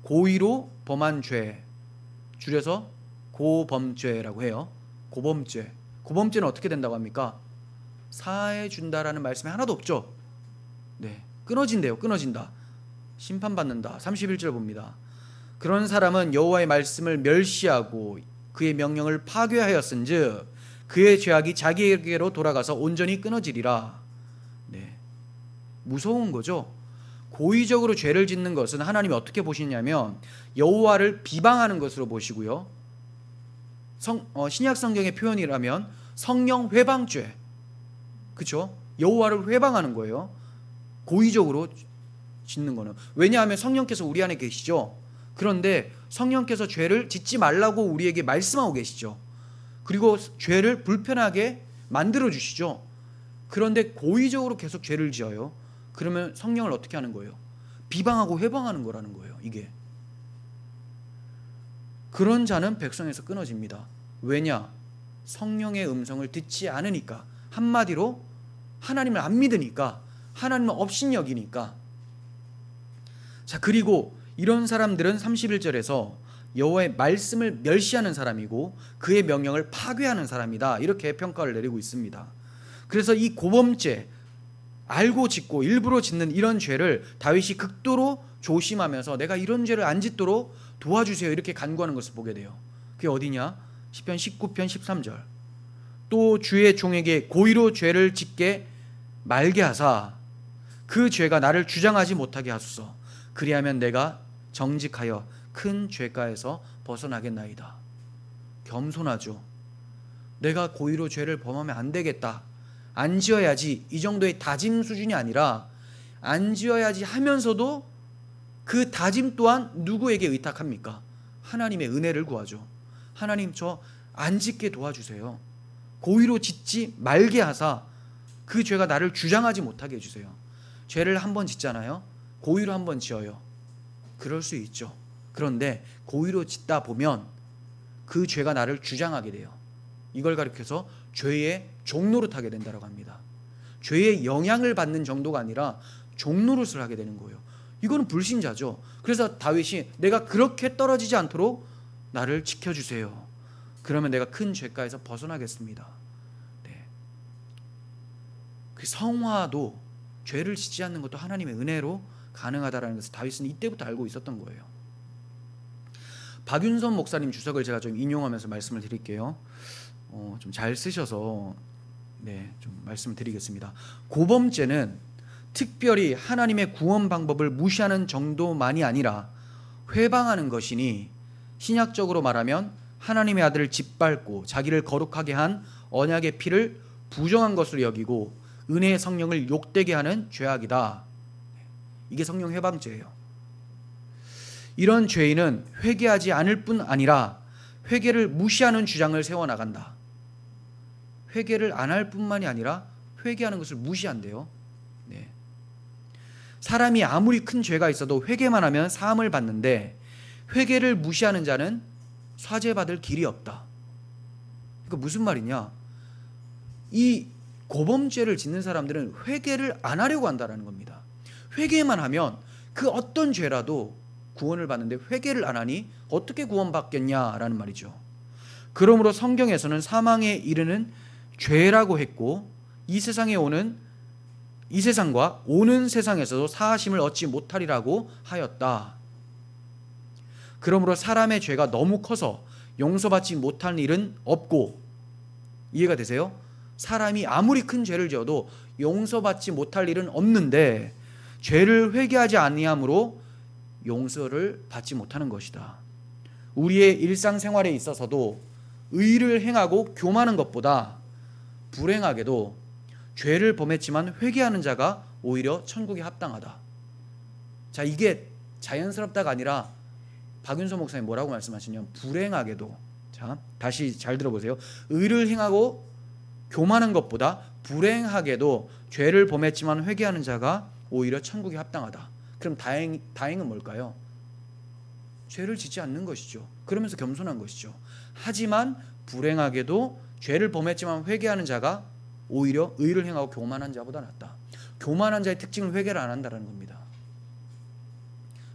고의로 범한 죄, 줄여서 고범죄라고 해요. 고범죄. 고범죄는 어떻게 된다고 합니까? 사해 준다라는 말씀이 하나도 없죠. 네, 끊어진대요. 끊어진다. 심판받는다. 31절 봅니다. 그런 사람은 여호와의 말씀을 멸시하고 그의 명령을 파괴하였은즉 그의 죄악이 자기에게로 돌아가서 온전히 끊어지리라. 네, 무서운 거죠. 고의적으로 죄를 짓는 것은 하나님이 어떻게 보시냐면 여호와를 비방하는 것으로 보시고요. 신약 성경의 표현이라면 성령 회방죄, 그렇죠? 여호와를 회방하는 거예요. 고의적으로 짓는 거는. 왜냐하면 성령께서 우리 안에 계시죠. 그런데 성령께서 죄를 짓지 말라고 우리에게 말씀하고 계시죠. 그리고 죄를 불편하게 만들어 주시죠. 그런데 고의적으로 계속 죄를 지어요. 그러면 성령을 어떻게 하는 거예요? 비방하고 회방하는 거라는 거예요. 이게. 그런 자는 백성에서 끊어집니다. 왜냐? 성령의 음성을 듣지 않으니까. 한마디로 하나님을 안 믿으니까, 하나님을 업신여기니까. 자, 그리고 이런 사람들은 31절에서 여호와의 말씀을 멸시하는 사람이고 그의 명령을 파괴하는 사람이다, 이렇게 평가를 내리고 있습니다. 그래서 이 고범죄, 알고 짓고 일부러 짓는 이런 죄를 다윗이 극도로 조심하면서 내가 이런 죄를 안 짓도록 도와주세요, 이렇게 간구하는 것을 보게 돼요. 그게 어디냐? 시편 19편 13절. 또 주의 종에게 고의로 죄를 짓게 말게 하사 그 죄가 나를 주장하지 못하게 하소서. 그리하면 내가 정직하여 큰 죄가에서 벗어나겠나이다. 겸손하죠. 내가 고의로 죄를 범하면 안 되겠다, 안 지어야지, 이 정도의 다짐 수준이 아니라 안 지어야지 하면서도 그 다짐 또한 누구에게 의탁합니까? 하나님의 은혜를 구하죠. 하나님, 저 안 짓게 도와주세요. 고의로 짓지 말게 하사 그 죄가 나를 주장하지 못하게 해주세요. 죄를 한 번 짓잖아요. 고의로 한 번 지어요. 그럴 수 있죠. 그런데 고의로 짓다 보면 그 죄가 나를 주장하게 돼요. 이걸 가리켜서 죄의 종노릇하게 된다고 합니다. 죄의 영향을 받는 정도가 아니라 종노릇을 하게 되는 거예요. 이거는 불신자죠. 그래서 다윗이 내가 그렇게 떨어지지 않도록 나를 지켜주세요. 그러면 내가 큰 죄가에서 벗어나겠습니다. 네. 그 성화도, 죄를 짓지 않는 것도 하나님의 은혜로 가능하다라는 것을 다윗은 이때부터 알고 있었던 거예요. 박윤선 목사님 주석을 제가 좀 인용하면서 말씀을 드릴게요. 좀 잘 쓰셔서 좀 말씀을 드리겠습니다. 고범죄는 특별히 하나님의 구원 방법을 무시하는 정도만이 아니라 회방하는 것이니, 신약적으로 말하면 하나님의 아들을 짓밟고 자기를 거룩하게 한 언약의 피를 부정한 것으로 여기고 은혜의 성령을 욕되게 하는 죄악이다. 이게 성령 회방죄예요. 이런 죄인은 회개하지 않을 뿐 아니라 회개를 무시하는 주장을 세워나간다. 회개를 안 할 뿐만이 아니라 회개하는 것을 무시한대요. 네. 사람이 아무리 큰 죄가 있어도 회개만 하면 사함을 받는데 회개를 무시하는 자는 사죄받을 길이 없다. 그러니까 무슨 말이냐? 이 고범죄를 짓는 사람들은 회개를 안 하려고 한다는 겁니다. 회개만 하면 그 어떤 죄라도 구원을 받는데 회개를 안 하니 어떻게 구원받겠냐라는 말이죠. 그러므로 성경에서는 사망에 이르는 죄라고 했고 이 세상과 오는 세상에서도 사하심을 얻지 못하리라고 하였다. 그러므로 사람의 죄가 너무 커서 용서받지 못할 일은 없고, 이해가 되세요? 사람이 아무리 큰 죄를 지어도 용서받지 못할 일은 없는데 죄를 회개하지 아니함으로 용서를 받지 못하는 것이다. 우리의 일상생활에 있어서도 의를 행하고 교만한 것보다 불행하게도 죄를 범했지만 회개하는 자가 오히려 천국에 합당하다. 자, 이게 자연스럽다가 아니라 박윤서 목사님 뭐라고 말씀하시냐면 불행하게도, 자 다시 잘 들어보세요. 의를 행하고 교만한 것보다 불행하게도 죄를 범했지만 회개하는 자가 오히려 천국에 합당하다. 그럼 다행은 뭘까요? 죄를 짓지 않는 것이죠. 그러면서 겸손한 것이죠. 하지만 불행하게도 죄를 범했지만 회개하는 자가 오히려 의를 행하고 교만한 자보다 낫다. 교만한 자의 특징은 회개를 안 한다는 겁니다.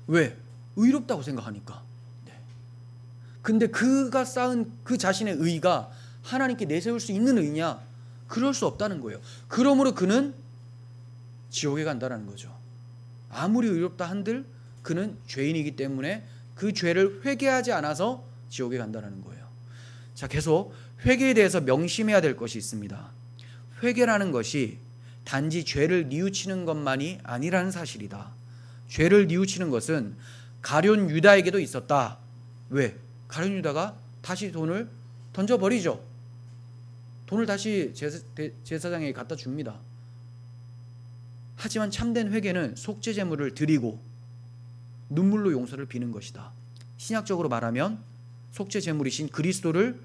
왜? 의롭다고 생각하니까. 네. 근데 그가 쌓은 그 자신의 의가 하나님께 내세울 수 있는 의냐? 그럴 수 없다는 거예요. 그러므로 그는 지옥에 간다는 거죠. 아무리 의롭다 한들 그는 죄인이기 때문에 그 죄를 회개하지 않아서 지옥에 간다는 거예요. 자, 계속 회개에 대해서 명심해야 될 것이 있습니다. 회개라는 것이 단지 죄를 뉘우치는 것만이 아니라는 사실이다. 죄를 뉘우치는 것은 가룟 유다에게도 있었다. 왜? 가룟 유다가 다시 돈을 던져버리죠. 돈을 다시 제사장에게 갖다 줍니다. 하지만 참된 회개는 속죄 제물을 드리고 눈물로 용서를 비는 것이다. 신약적으로 말하면 속죄 제물이신 그리스도를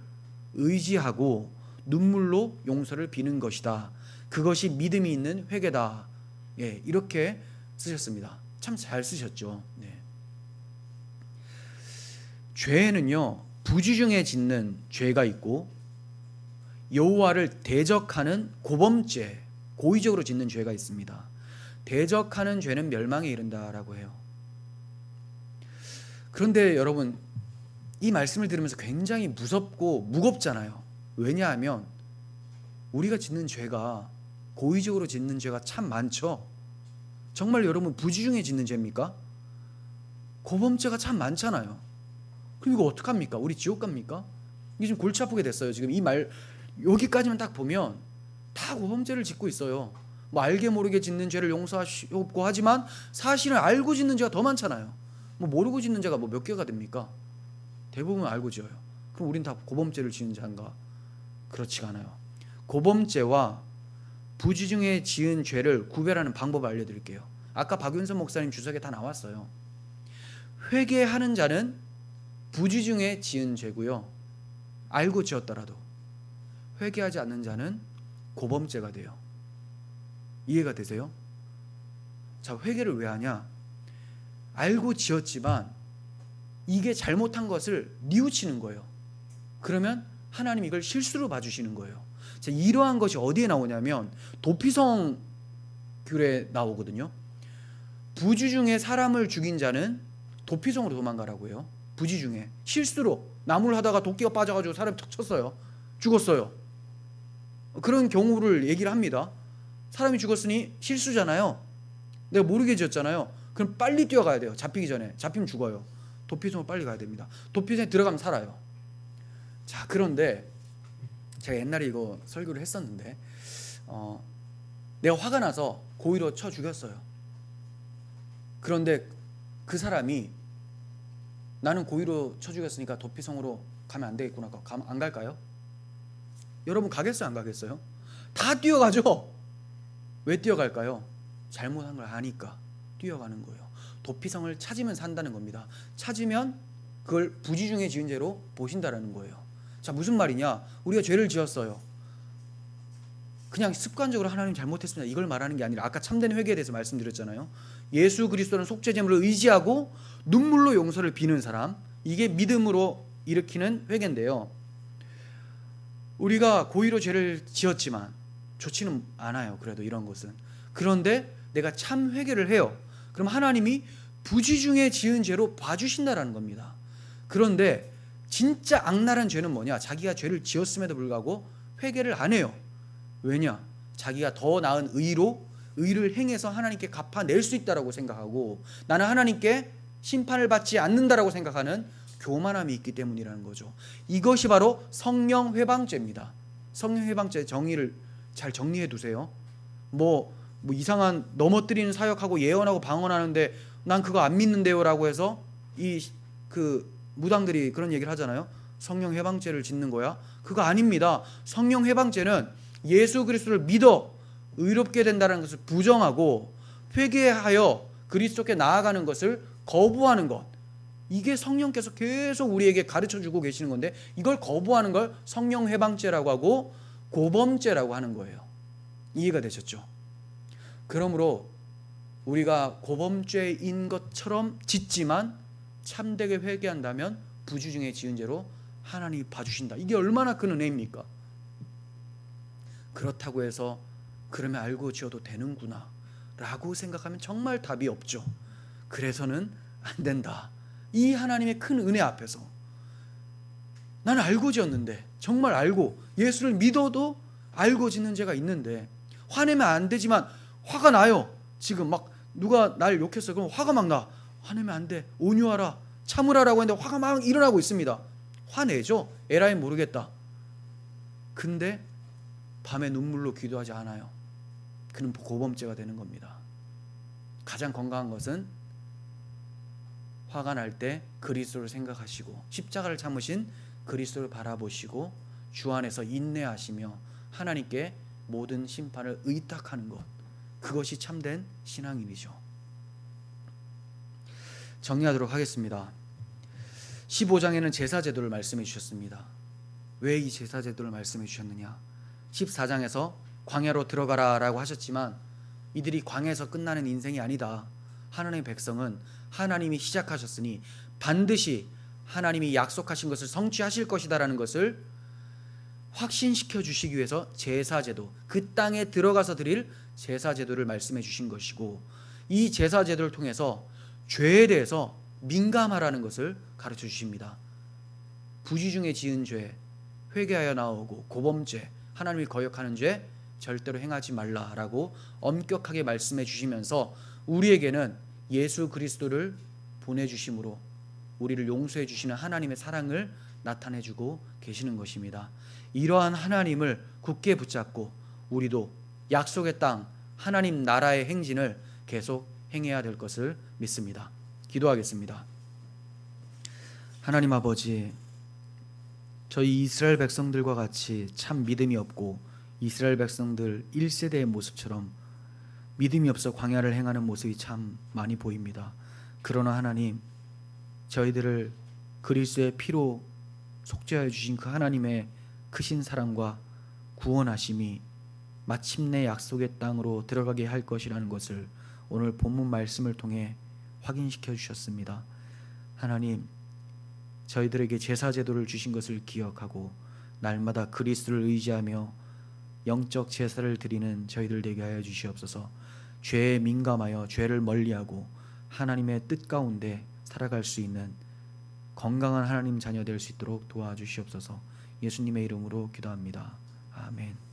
의지하고 눈물로 용서를 비는 것이다. 그것이 믿음이 있는 회개다. 예, 이렇게 쓰셨습니다. 참 잘 쓰셨죠. 네. 죄에는요, 부지 중에 짓는 죄가 있고 여호와를 대적하는 고범죄, 고의적으로 짓는 죄가 있습니다. 대적하는 죄는 멸망에 이른다라고 해요. 그런데 여러분, 이 말씀을 들으면서 굉장히 무섭고 무겁잖아요. 왜냐하면 우리가 짓는 죄가, 고의적으로 짓는 죄가 참 많죠. 정말 여러분 부지 중에 짓는 죄입니까? 고범죄가 참 많잖아요. 그럼 이거 어떡합니까? 우리 지옥 갑니까? 이게 좀 골치 아프게 됐어요. 지금 이 말 여기까지만 딱 보면 다 고범죄를 짓고 있어요. 뭐 알게 모르게 짓는 죄를 용서하시옵고 하지만 사실은 알고 짓는 죄가 더 많잖아요. 뭐 모르고 짓는 죄가 뭐 몇 개가 됩니까? 대부분 알고 지어요. 그럼 우린 다 고범죄를 지은 자인가? 그렇지가 않아요. 고범죄와 부지 중에 지은 죄를 구별하는 방법을 알려드릴게요. 아까 박윤선 목사님 주석에 다 나왔어요. 회개하는 자는 부지 중에 지은 죄고요, 알고 지었더라도 회개하지 않는 자는 고범죄가 돼요. 이해가 되세요? 자, 회개를 왜 하냐? 알고 지었지만 이게 잘못한 것을 뉘우치는 거예요. 그러면 하나님 이걸 실수로 봐주시는 거예요. 자, 이러한 것이 어디에 나오냐면 도피성 귤에 나오거든요. 부지 중에 사람을 죽인 자는 도피성으로 도망가라고 해요. 부지 중에 실수로 나무를 하다가 도끼가 빠져가지고 사람이 턱 쳤어요. 죽었어요. 그런 경우를 얘기를 합니다. 사람이 죽었으니 실수잖아요. 내가 모르게 지었잖아요. 그럼 빨리 뛰어가야 돼요. 잡히기 전에. 잡히면 죽어요. 도피성으로 빨리 가야 됩니다. 도피성에 들어가면 살아요. 자, 그런데 제가 옛날에 이거 설교를 했었는데 내가 화가 나서 고의로 쳐 죽였어요. 그런데 그 사람이 나는 고의로 쳐 죽였으니까 도피성으로 가면 안 되겠구나. 안 갈까요? 여러분 가겠어요? 안 가겠어요? 다 뛰어가죠. 왜 뛰어갈까요? 잘못한 걸 아니까 뛰어가는 거예요. 도피성을 찾으면 산다는 겁니다. 찾으면 그걸 부지 중에 지은 죄로 보신다라는 거예요. 자, 무슨 말이냐? 우리가 죄를 지었어요. 그냥 습관적으로 하나님 잘못했습니다, 이걸 말하는 게 아니라 아까 참된 회개에 대해서 말씀드렸잖아요. 예수 그리스도는 속죄 제물을 의지하고 눈물로 용서를 비는 사람, 이게 믿음으로 일으키는 회개인데요. 우리가 고의로 죄를 지었지만 좋지는 않아요. 그래도 이런 것은. 그런데 내가 참 회개를 해요. 그럼 하나님이 부지 중에 지은 죄로 봐주신다라는 겁니다. 그런데 진짜 악랄한 죄는 뭐냐? 자기가 죄를 지었음에도 불구하고 회개를 안 해요. 왜냐? 자기가 더 나은 의를 행해서 하나님께 갚아낼 수 있다라고 생각하고 나는 하나님께 심판을 받지 않는다라고 생각하는 교만함이 있기 때문이라는 거죠. 이것이 바로 성령 회방죄입니다. 성령 회방죄 정의를 잘 정리해 두세요. 뭐 이상한 넘어뜨리는 사역하고 예언하고 방언하는데 난 그거 안 믿는데요라고 해서 그 무당들이 그런 얘기를 하잖아요. 성령 회방죄를 짓는 거야? 그거 아닙니다. 성령 회방죄는 예수 그리스도를 믿어 의롭게 된다는 것을 부정하고 회개하여 그리스도께 나아가는 것을 거부하는 것, 이게 성령께서 계속 우리에게 가르쳐주고 계시는 건데 이걸 거부하는 걸 성령 회방죄라고 하고 고범죄라고 하는 거예요. 이해가 되셨죠? 그러므로 우리가 고범죄인 것처럼 짓지만 참되게 회개한다면 부주 중에 지은 죄로 하나님이 봐주신다. 이게 얼마나 큰 은혜입니까? 그렇다고 해서 그러면 알고 지어도 되는구나 라고 생각하면 정말 답이 없죠. 그래서는 안 된다. 이 하나님의 큰 은혜 앞에서 나는 알고 지었는데, 정말 알고 예수를 믿어도 알고 짓는 죄가 있는데, 화내면 안 되지만 화가 나요. 지금 막 누가 날 욕했어요. 그럼 화가 막 나. 화내면 안 돼. 온유하라. 참으라라고 했는데 화가 막 일어나고 있습니다. 화내죠. 에라이 모르겠다. 근데 밤에 눈물로 기도하지 않아요. 그는 고범죄가 되는 겁니다. 가장 건강한 것은 화가 날 때 그리스도를 생각하시고 십자가를 참으신 그리스도를 바라보시고 주 안에서 인내하시며 하나님께 모든 심판을 의탁하는 것, 그것이 참된 신앙인이죠. 정리하도록 하겠습니다. 15장에는 제사제도를 말씀해 주셨습니다. 왜 이 제사제도를 말씀해 주셨느냐? 14장에서 광야로 들어가라 라고 하셨지만 이들이 광야에서 끝나는 인생이 아니다. 하나님의 백성은 하나님이 시작하셨으니 반드시 하나님이 약속하신 것을 성취하실 것이다 라는 것을 확신시켜 주시기 위해서 제사제도, 그 땅에 들어가서 드릴 제사제도를 말씀해 주신 것이고, 이 제사제도를 통해서 죄에 대해서 민감하라는 것을 가르쳐 주십니다. 부지 중에 지은 죄 회개하여 나오고 고범죄, 하나님을 거역하는 죄 절대로 행하지 말라라고 엄격하게 말씀해 주시면서 우리에게는 예수 그리스도를 보내주심으로 우리를 용서해 주시는 하나님의 사랑을 나타내 주고 계시는 것입니다. 이러한 하나님을 굳게 붙잡고 우리도 약속의 땅 하나님 나라의 행진을 계속 행해야 될 것을 믿습니다. 기도하겠습니다. 하나님 아버지, 저희 이스라엘 백성들과 같이 참 믿음이 없고 이스라엘 백성들 1세대의 모습처럼 믿음이 없어 광야를 행하는 모습이 참 많이 보입니다. 그러나 하나님, 저희들을 그리스도의 피로 속죄하여 주신 그 하나님의 크신 사랑과 구원하심이 마침내 약속의 땅으로 들어가게 할 것이라는 것을 오늘 본문 말씀을 통해 확인시켜 주셨습니다. 하나님, 저희들에게 제사제도를 주신 것을 기억하고 날마다 그리스도를 의지하며 영적 제사를 드리는 저희들 되게 하여 주시옵소서. 죄에 민감하여 죄를 멀리하고 하나님의 뜻 가운데 살아갈 수 있는 건강한 하나님 자녀 될 수 있도록 도와주시옵소서. 예수님의 이름으로 기도합니다. 아멘.